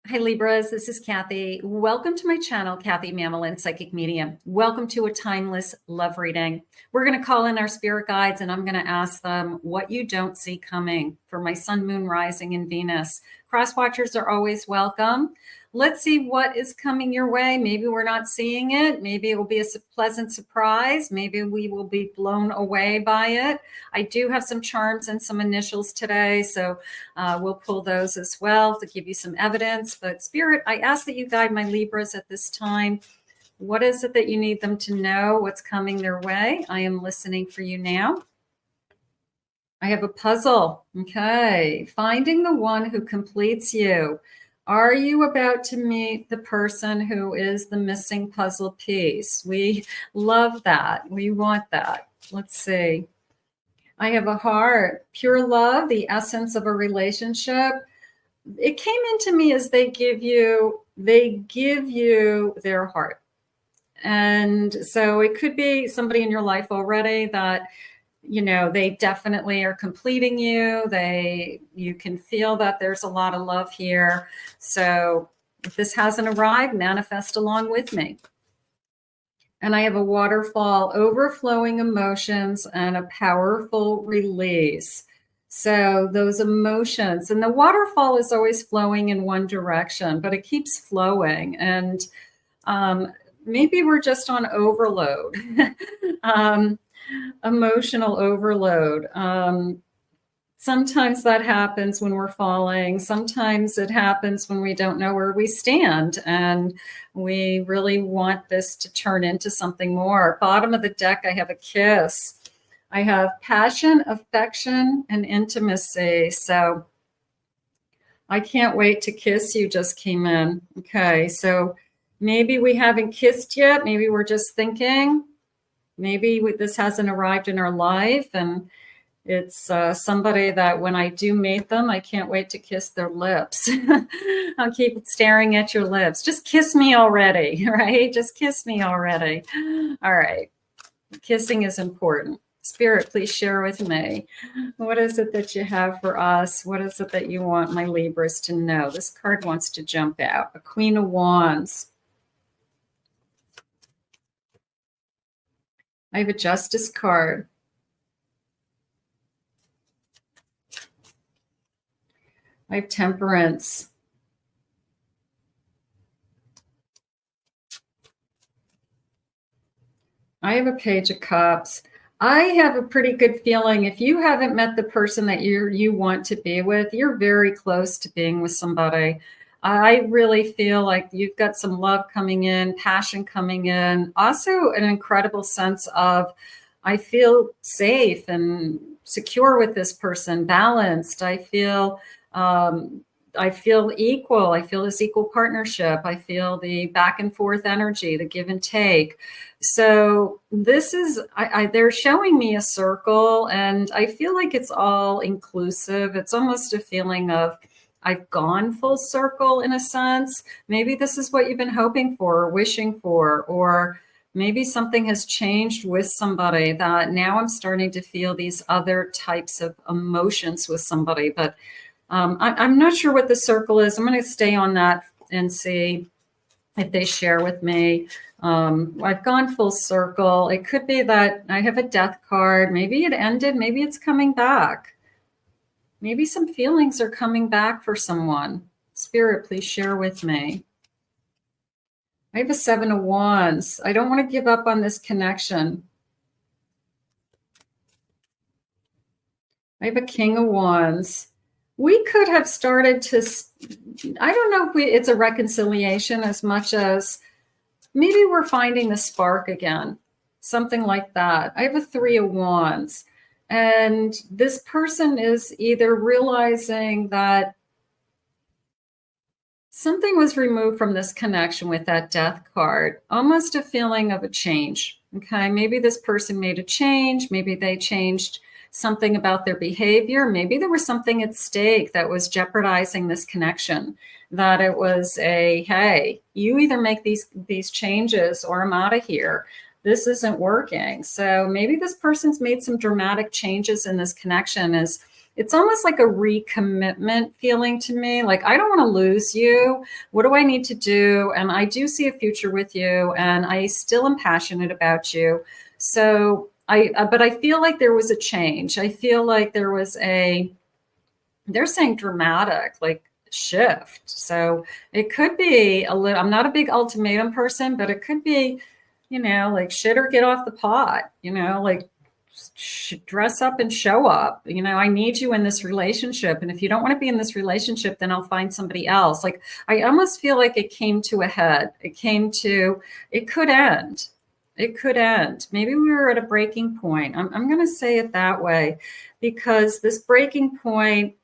Hi Libras, this is Kathy. Welcome to my channel, Kathy Mamolen, Psychic Medium. Welcome to a timeless love reading. We're going to call in our spirit guides and I'm going to ask them what you don't see coming for my sun, moon, rising, and Venus. Cross watchers are always welcome. Let's see what is coming your way. Maybe we're not seeing it. Maybe it will be a pleasant surprise. Maybe we will be blown away by it. I do have some charms and some initials today, so we'll pull those as well to give you some evidence. But Spirit, I ask that you guide my Libras at this time. What is it that you need them to know? What's coming their way? I am listening for you now. I have a puzzle. Okay. Finding the one who completes you. Are you about to meet the person who is the missing puzzle piece? We love that. We want that. Let's see. I have a heart. Pure love, the essence of a relationship. It came into me as they give you their heart. And so it could be somebody in your life already that, you know, they definitely are completing you. You can feel that there's a lot of love here. So if this hasn't arrived, manifest along with me. And I have a waterfall, overflowing emotions and a powerful release. So those emotions, and the waterfall is always flowing in one direction, but it keeps flowing. And maybe we're just on overload. Emotional overload. Sometimes that happens when we're falling. Sometimes it happens when we don't know where we stand and we really want this to turn into something more. Bottom of the deck, I have a kiss. I have passion, affection, and intimacy. So I can't wait to kiss you just came in. Okay, so maybe we haven't kissed yet. Maybe we're just thinking. Maybe this hasn't arrived in our life, and it's somebody that when I do meet them, I can't wait to kiss their lips. I'll keep staring at your lips. Just kiss me already, right? Just kiss me already. All right. Kissing is important. Spirit, please share with me. What is it that you have for us? What is it that you want my Libras to know? This card wants to jump out. A Queen of Wands. I have a Justice card. I have Temperance. I have a Page of Cups. I have a pretty good feeling if you haven't met the person that you want to be with, you're very close to being with somebody. I really feel like you've got some love coming in, passion coming in, also an incredible sense of, I feel safe and secure with this person, balanced. I feel equal. I feel this equal partnership. I feel the back and forth energy, the give and take. So this is, they're showing me a circle and I feel like it's all inclusive. It's almost a feeling of, I've gone full circle in a sense. Maybe this is what you've been hoping for or wishing for, or maybe something has changed with somebody that now I'm starting to feel these other types of emotions with somebody. But I'm not sure what the circle is. I'm going to stay on that and see if they share with me. I've gone full circle. It could be that I have a Death card. Maybe it ended. Maybe it's coming back. Maybe some feelings are coming back for someone. Spirit, please share with me. I have a Seven of Wands. I don't want to give up on this connection. I have a King of Wands. We could have started to, I don't know if it's a reconciliation as much as maybe we're finding the spark again, something like that. I have a Three of Wands. And this person is either realizing that something was removed from this connection with that Death card, almost a feeling of a change. Okay, maybe this person made a change. Maybe they changed something about their behavior. Maybe there was something at stake that was jeopardizing this connection, that it was a, hey, you either make these changes or I'm out of here. This isn't working. So maybe this person's made some dramatic changes in this connection as it's almost like a recommitment feeling to me. Like, I don't want to lose you. What do I need to do? And I do see a future with you, and I still am passionate about you. So but I feel like there was a change. I feel like there was they're saying dramatic, like shift. So it could be a little, I'm not a big ultimatum person, but it could be, like shit or get off the pot, like dress up and show up. I need you in this relationship. And if you don't want to be in this relationship, then I'll find somebody else. Like, I almost feel like it came to a head. It could end. It could end. Maybe we were at a breaking point. I'm going to say it that way, because this breaking point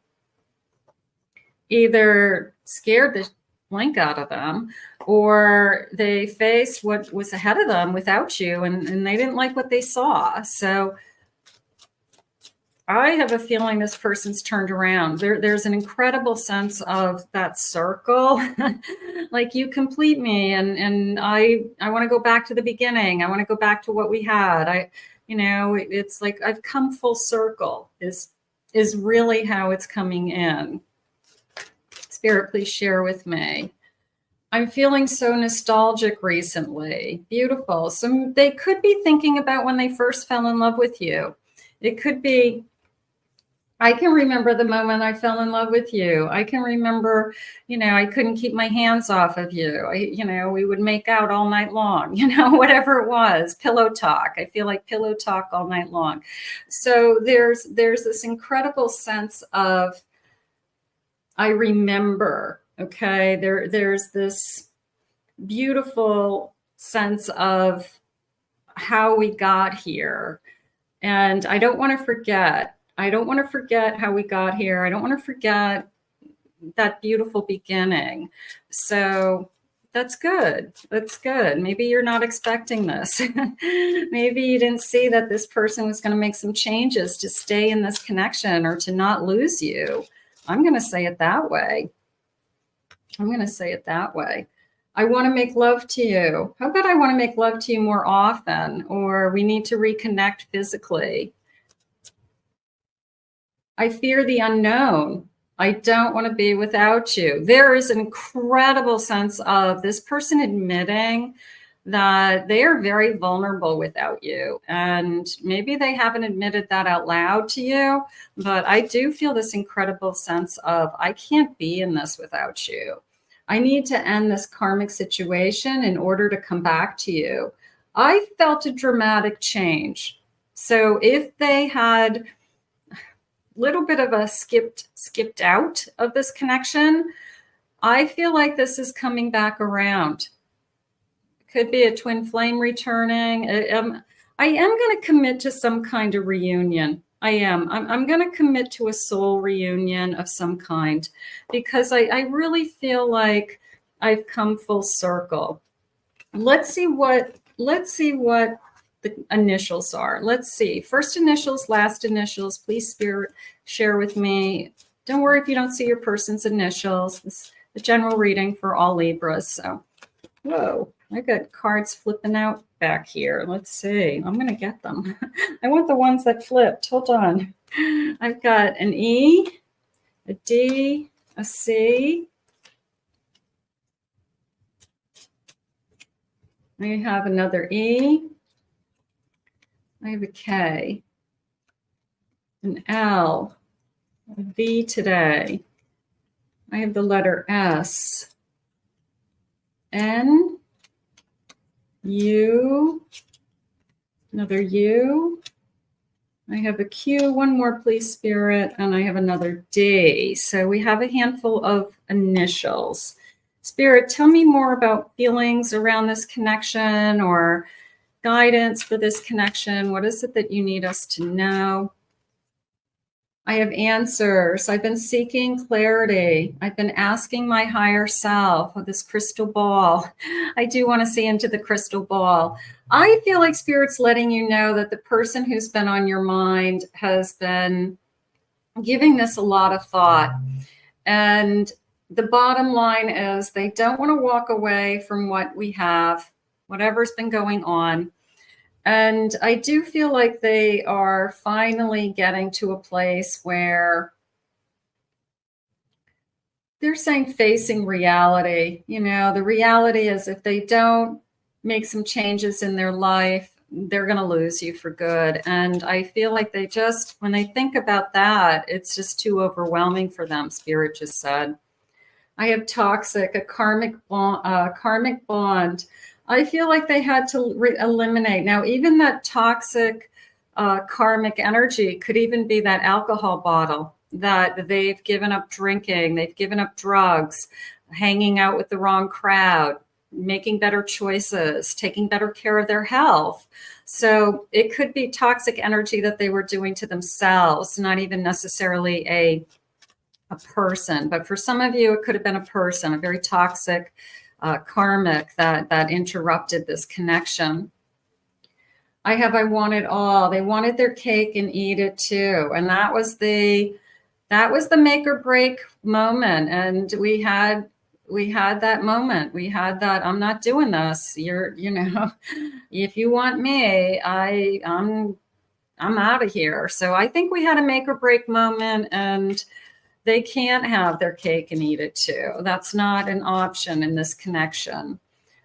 either scared the blank out of them, or they faced what was ahead of them without you, and they didn't like what they saw. So I have a feeling this person's turned around. There's an incredible sense of that circle. Like, you complete me, and I want to go back to the beginning. I want to go back to what we had. It's like I've come full circle is really how it's coming in. Spirit, please share with me. I'm feeling so nostalgic recently. Beautiful. So they could be thinking about when they first fell in love with you. It could be, I can remember the moment I fell in love with you. I can remember, I couldn't keep my hands off of you. We would make out all night long, whatever it was, pillow talk. I feel like pillow talk all night long. So there's this incredible sense of, I remember, okay? There's this beautiful sense of how we got here. And I don't want to forget. I don't want to forget how we got here. I don't want to forget that beautiful beginning. So that's good. That's good. Maybe you're not expecting this. Maybe you didn't see that this person was going to make some changes to stay in this connection or to not lose you. I'm going to say it that way. I'm going to say it that way. I want to make love to you. How about I want to make love to you more often, or we need to reconnect physically. I fear the unknown. I don't want to be without you. There is an incredible sense of this person admitting that they are very vulnerable without you. And maybe they haven't admitted that out loud to you, but I do feel this incredible sense of, I can't be in this without you. I need to end this karmic situation in order to come back to you. I felt a dramatic change. So if they had a little bit of a skipped out of this connection, I feel like this is coming back around. Could be a twin flame returning. I am going to commit to some kind of reunion. I am. I'm going to commit to a soul reunion of some kind, because I really feel like I've come full circle. Let's see what the initials are. Let's see. First initials, last initials. Please, Spirit, share with me. Don't worry if you don't see your person's initials. This is the general reading for all Libras. So, whoa. I got cards flipping out back here. Let's see. I'm going to get them. I want the ones that flipped. Hold on. I've got an E, a D, a C. I have another E. I have a K, an L, a V today. I have the letter S, N, U, another U. I have a Q, one more, please, Spirit, and I have another D. So we have a handful of initials. Spirit, tell me more about feelings around this connection or guidance for this connection. What is it that you need us to know? I have answers. I've been seeking clarity. I've been asking my higher self with this crystal ball. I do want to see into the crystal ball. I feel like Spirit's letting you know that the person who's been on your mind has been giving this a lot of thought. And the bottom line is they don't want to walk away from what we have, whatever's been going on. And I do feel like they are finally getting to a place where they're saying facing reality. You know, the reality is if they don't make some changes in their life, they're going to lose you for good. And I feel like they just, when they think about that, it's just too overwhelming for them, Spirit just said. I have toxic, a karmic bond. I feel like they had to eliminate. Now, even that toxic karmic energy could even be that alcohol bottle that they've given up drinking, they've given up drugs, hanging out with the wrong crowd, making better choices, taking better care of their health. So it could be toxic energy that they were doing to themselves, not even necessarily a person. But for some of you, it could have been a person, a very toxic karmic that interrupted this connection. I want it all. They wanted their cake and eat it too. And that was the make or break moment. And we had that moment. We had that, I'm not doing this. If you want me, I'm out of here. So I think we had a make or break moment, and they can't have their cake and eat it too. That's not an option in this connection.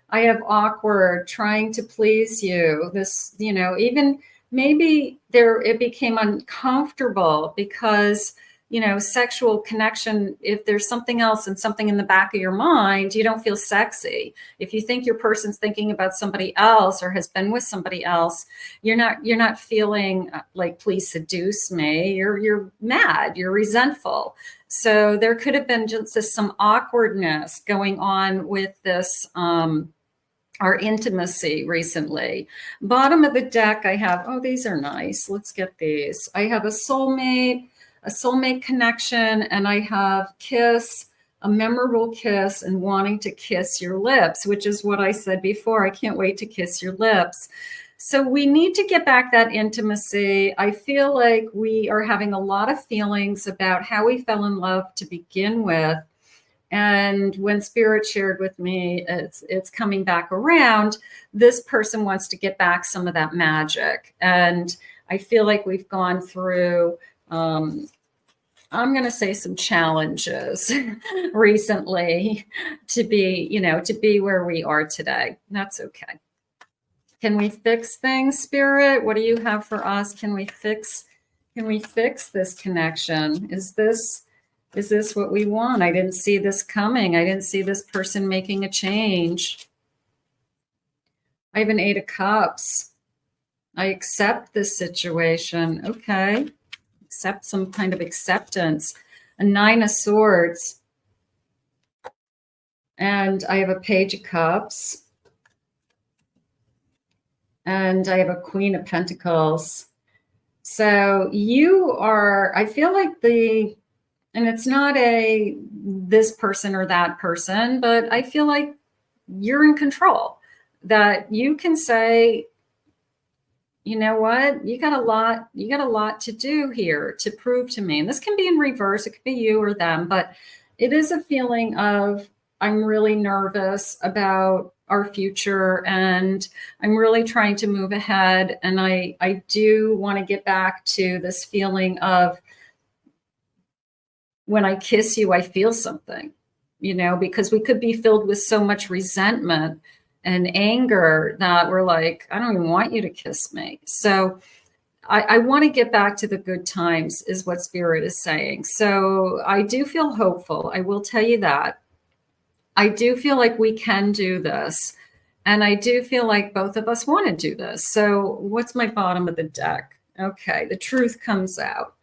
I have awkward, trying to please you. This, even maybe it became uncomfortable because, sexual connection, if there's something else and something in the back of your mind, you don't feel sexy. If you think your person's thinking about somebody else or has been with somebody else, you're not feeling like, please seduce me. You're mad, you're resentful. So there could have been just some awkwardness going on with this, our intimacy recently. Bottom of the deck, I have, these are nice. Let's get these. I have a soulmate connection, and I have kiss, a memorable kiss, and wanting to kiss your lips, which is what I said before. I can't wait to kiss your lips. So we need to get back that intimacy. I feel like we are having a lot of feelings about how we fell in love to begin with. And when Spirit shared with me, it's coming back around. This person wants to get back some of that magic. And I feel like we've gone through, I'm going to say, some challenges recently to be where we are today. That's okay. Can we fix things, Spirit? What do you have for us? Can we fix this connection? Is this what we want? I didn't see this coming. I didn't see this person making a change. I have an 8 of Cups. I accept this situation. Okay. Accept some kind of acceptance. A 9 of Swords. And I have a Page of Cups. And I have a Queen of Pentacles. So I feel like and it's not this person or that person, but I feel like you're in control, that you can say, you know what, you got a lot to do here to prove to me. And this can be in reverse. It could be you or them, but it is a feeling of, I'm really nervous about our future, and I'm really trying to move ahead. And I do want to get back to this feeling of, when I kiss you, I feel something, because we could be filled with so much resentment and anger that we're like, I don't even want you to kiss me. So I want to get back to the good times, is what Spirit is saying. So I do feel hopeful. I will tell you that. I do feel like we can do this. And I do feel like both of us want to do this. So what's my bottom of the deck? Okay, the truth comes out.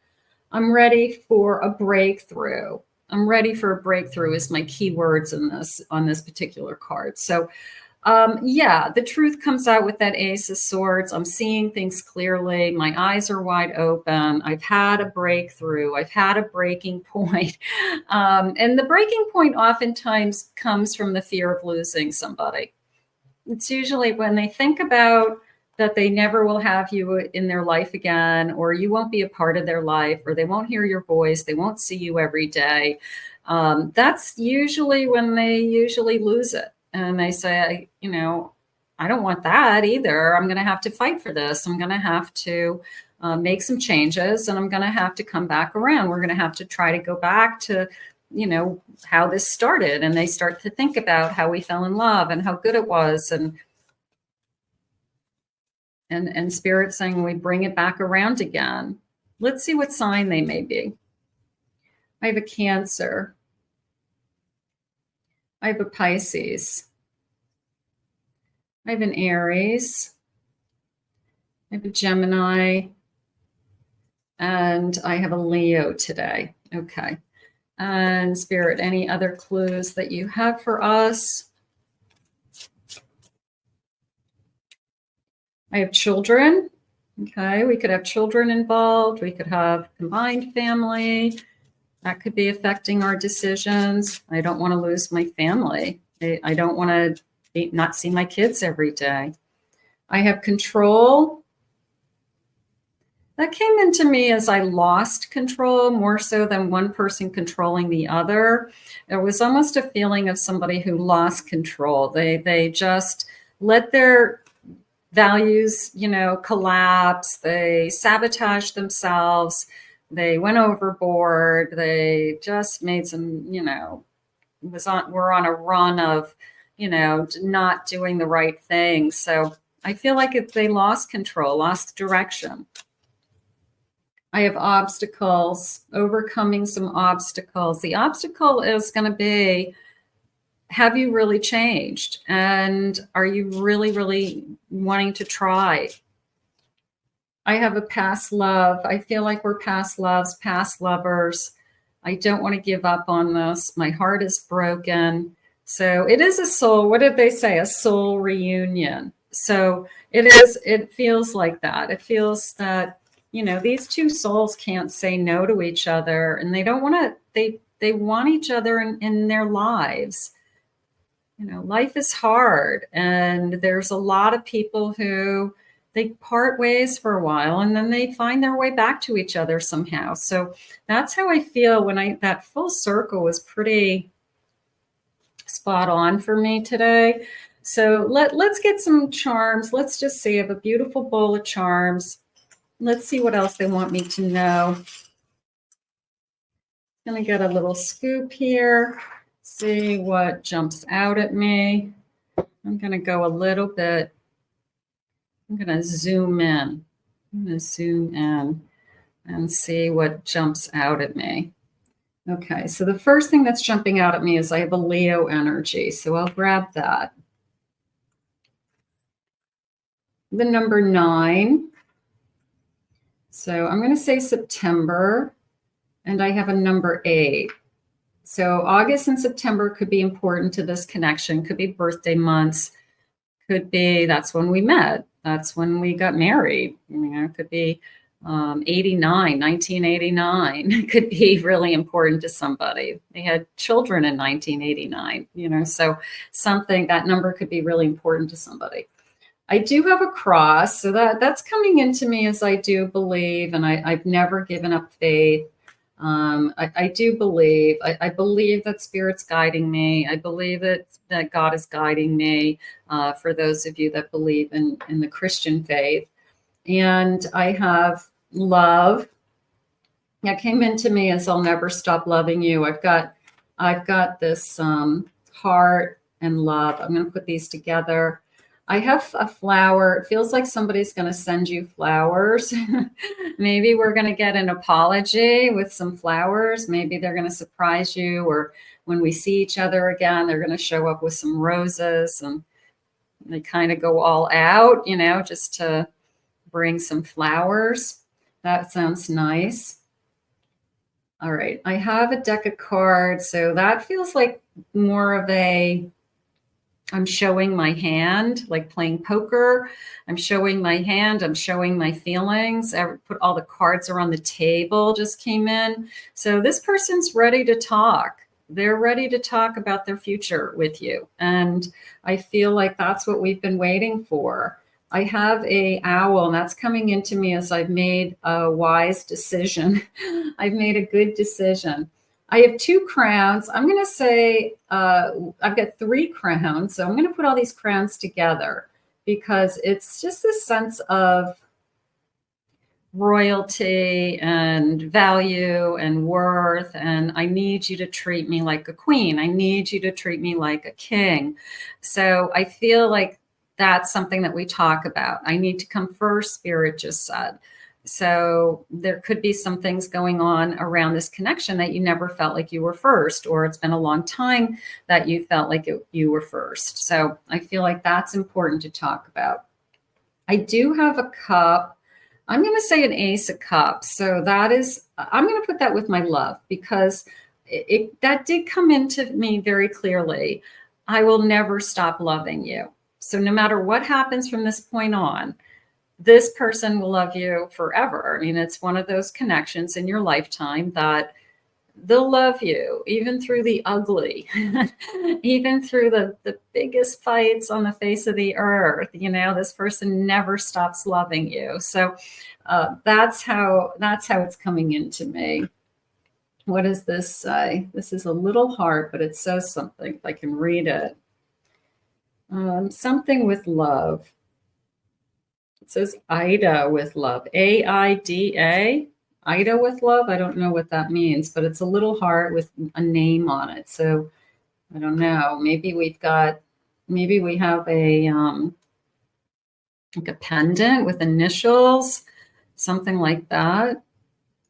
I'm ready for a breakthrough. I'm ready for a breakthrough is my key words on this particular card. So the truth comes out with that Ace of Swords. I'm seeing things clearly. My eyes are wide open. I've had a breakthrough. I've had a breaking point. And the breaking point oftentimes comes from the fear of losing somebody. It's usually when they think about that they never will have you in their life again, or you won't be a part of their life, or they won't hear your voice, they won't see you every day. That's usually when they usually lose it. And they say, I don't want that either. I'm going to have to fight for this. I'm going to have to make some changes, and I'm going to have to come back around. We're going to have to try to go back to, you know, how this started. And they start to think about how we fell in love and how good it was. And Spirit saying we bring it back around again. Let's see what sign they may be. I have a Cancer. I have a Pisces. I have an Aries. I have a Gemini. And I have a Leo today. Okay. And Spirit, any other clues that you have for us? I have children. Okay, we could have children involved. We could have combined family. That could be affecting our decisions. I don't want to lose my family. I don't want to not see my kids every day. I have control. That came into me as I lost control more so than one person controlling the other. There was almost a feeling of somebody who lost control. They just let their values, you know, collapse. They sabotaged themselves. They went overboard. They just made some, you know, we're on a run of, you know, not doing the right thing. So I feel like if they lost control, lost direction. I have obstacles, overcoming some obstacles. The obstacle is going to be, have you really changed? And are you really, really wanting to try? I have a past love. I feel like we're past loves, past lovers. I don't want to give up on this. My heart is broken. So it is a soul. What did they say? A soul reunion. So it feels like that. It feels that, you know, these two souls can't say no to each other, and they don't want to, they want each other in their lives. You know, life is hard, and there's a lot of people who they part ways for a while and then they find their way back to each other somehow. So that's how I feel when that full circle was pretty spot on for me today. So let's get some charms. Let's just see. I have a beautiful bowl of charms. Let's see what else they want me to know. I'm going to get a little scoop here. See what jumps out at me. I'm going to go a little bit. I'm going to zoom in. I'm going to zoom in and see what jumps out at me. Okay, so the first thing that's jumping out at me is I have a Leo energy. So I'll grab that. The number 9. So I'm going to say September, and I have a number 8. So August and September could be important to this connection, could be birthday months, could be that's when we met. That's when we got married. You know, it could be 1989. It could be really important to somebody. They had children in 1989, you know, so something, that number could be really important to somebody. I do have a cross, so that's coming into me as I do believe, and I've never given up faith. I do believe. I believe that Spirit's guiding me. I believe that God is guiding me, for those of you that believe in the Christian faith. And I have love. That came into me as I'll never stop loving you. I've got this heart and love. I'm going to put these together. I have a flower. It feels like somebody's going to send you flowers. Maybe we're going to get an apology with some flowers. Maybe they're going to surprise you, or when we see each other again, they're going to show up with some roses, and they kind of go all out, you know, just to bring some flowers. That sounds nice. All right. I have a deck of cards. So that feels like more of I'm showing my hand, like playing poker. I'm showing my hand. I'm showing my feelings. I put all the cards around the table, just came in. So this person's ready to talk. They're ready to talk about their future with you. And I feel like that's what we've been waiting for. I have a owl, and that's coming into me as I've made a wise decision. I've made a good decision. I have 2 crowns. I'm going to say I've got 3 crowns. So I'm going to put all these crowns together. because it's just this sense of royalty and value and worth. And I need you to treat me like a queen. I need you to treat me like a king. So I feel like that's something that we talk about. I need to come first, Spirit just said. So there could be some things going on around this connection that you never felt like you were first, or it's been a long time that you felt like you were first. So I feel like that's important to talk about. I do have a cup. I'm going to say an Ace of Cups. So that is, I'm going to put that with my love, because that did come into me very clearly. I will never stop loving you. So no matter what happens from this point on, this person will love you forever. I mean, it's one of those connections in your lifetime that they'll love you, even through the ugly, even through the biggest fights on the face of the earth. You know, this person never stops loving you. So that's how it's coming into me. What does this say? This is a little heart, but it says something, if I can read it. Something with love. It says Ida with love, AIDA. Ida with love. I don't know what that means, but it's a little heart with a name on it. So I don't know. Maybe we have a like a pendant with initials, something like that.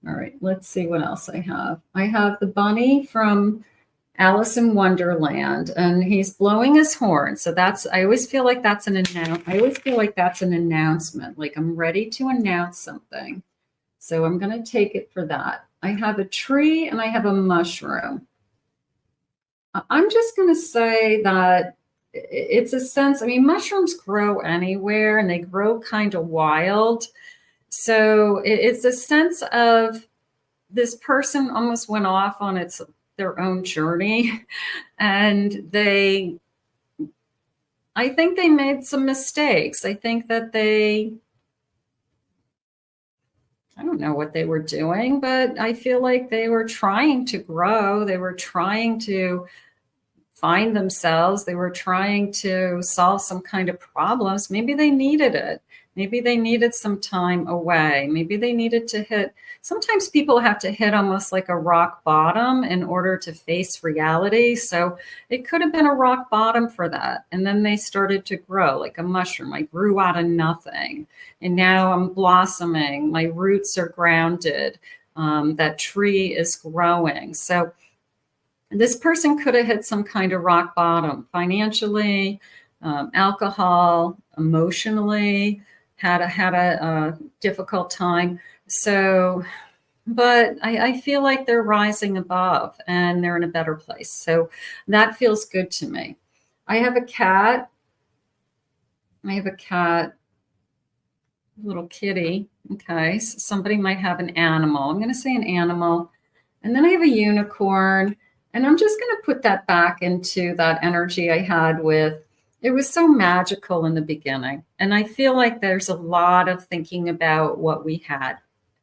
All right, let's see what else I have. I have the bunny from Alice in Wonderland, and he's blowing his horn. So I always feel like that's an announcement. Like I'm ready to announce something. So I'm going to take it for that. I have a tree and I have a mushroom. I'm just going to say that it's a sense, I mean, mushrooms grow anywhere and they grow kind of wild. So it's a sense of this person almost went off on their own journey, and I think they made some mistakes. I think that I don't know what they were doing, but I feel like they were trying to grow. They were trying to find themselves. They were trying to solve some kind of problems. Maybe they needed it. Maybe they needed some time away. Maybe they needed to sometimes people have to hit almost like a rock bottom in order to face reality. So it could have been a rock bottom for that. And then they started to grow like a mushroom. I grew out of nothing. And now I'm blossoming. My roots are grounded. That tree is growing. So this person could have hit some kind of rock bottom financially, alcohol, emotionally, had a difficult time. So, but I feel like they're rising above and they're in a better place. So that feels good to me. I have a cat. Little kitty. Okay. So somebody might have an animal. I'm going to say an animal. And then I have a unicorn. And I'm just going to put that back into that energy I had with, it was so magical in the beginning. And I feel like there's a lot of thinking about what we had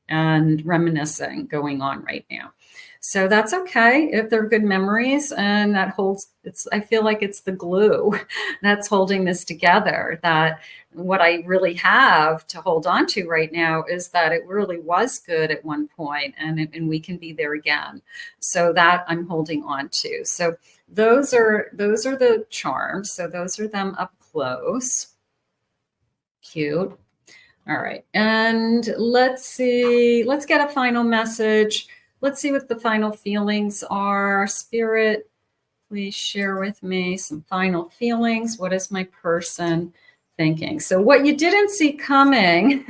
and reminiscing going on right now. So that's okay if they're good memories, and that holds, I feel like it's the glue that's holding this together. That what I really have to hold on to right now is that it really was good at one point, and we can be there again. So that I'm holding on to. So those are the charms. So those are them up close. Cute. All right. And let's see. Let's get a final message. Let's see what the final feelings are. Spirit, please share with me some final feelings. What is my person thinking? So what you didn't see coming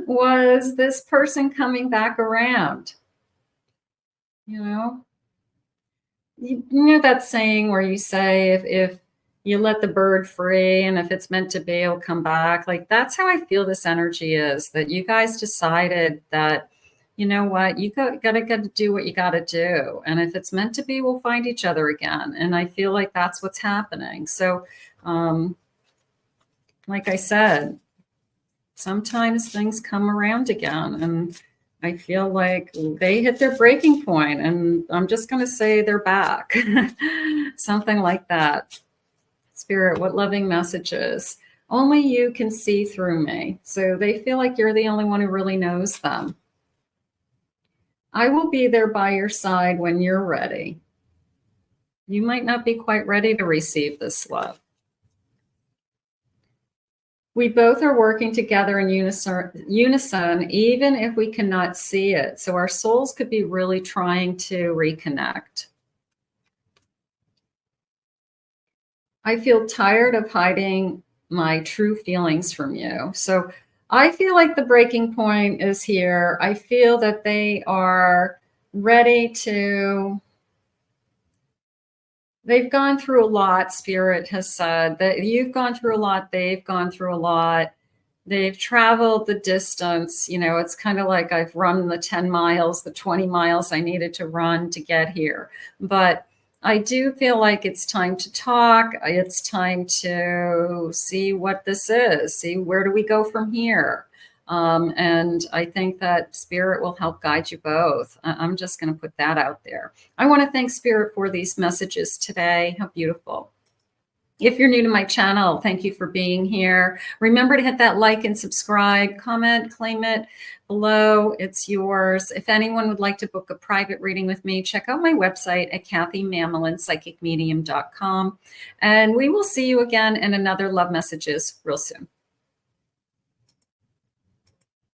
was this person coming back around. You know that saying where you say, if you let the bird free, and if it's meant to be, it'll come back. Like, that's how I feel this energy is, that you guys decided that, you know what, you gotta do what you gotta do. And if it's meant to be, we'll find each other again. And I feel like that's what's happening. So, like I said, sometimes things come around again, and I feel like they hit their breaking point, and I'm just going to say they're back. Something like that. Spirit, what loving messages Only you can see through me. So they feel like you're the only one who really knows them. I will be there by your side when you're ready. You might not be quite ready to receive this love. We both are working together in unison, even if we cannot see it. So our souls could be really trying to reconnect. I feel tired of hiding my true feelings from you. So I feel like the breaking point is here. I feel that they are ready to... They've gone through a lot, Spirit has said. That you've gone through a lot, they've gone through a lot. They've traveled the distance. You know, it's kind of like I've run the 10 miles, the 20 miles I needed to run to get here. But I do feel like it's time to talk. It's time to see what this is, see where do we go from here. And I think that Spirit will help guide you both. I'm just going to put that out there. I want to thank Spirit for these messages today. How beautiful. If you're new to my channel, thank you for being here. Remember to hit that like and subscribe, comment, claim it below. It's yours. If anyone would like to book a private reading with me, check out my website at KathyMamolenPsychicMedium.com. And we will see you again in another Love Messages real soon.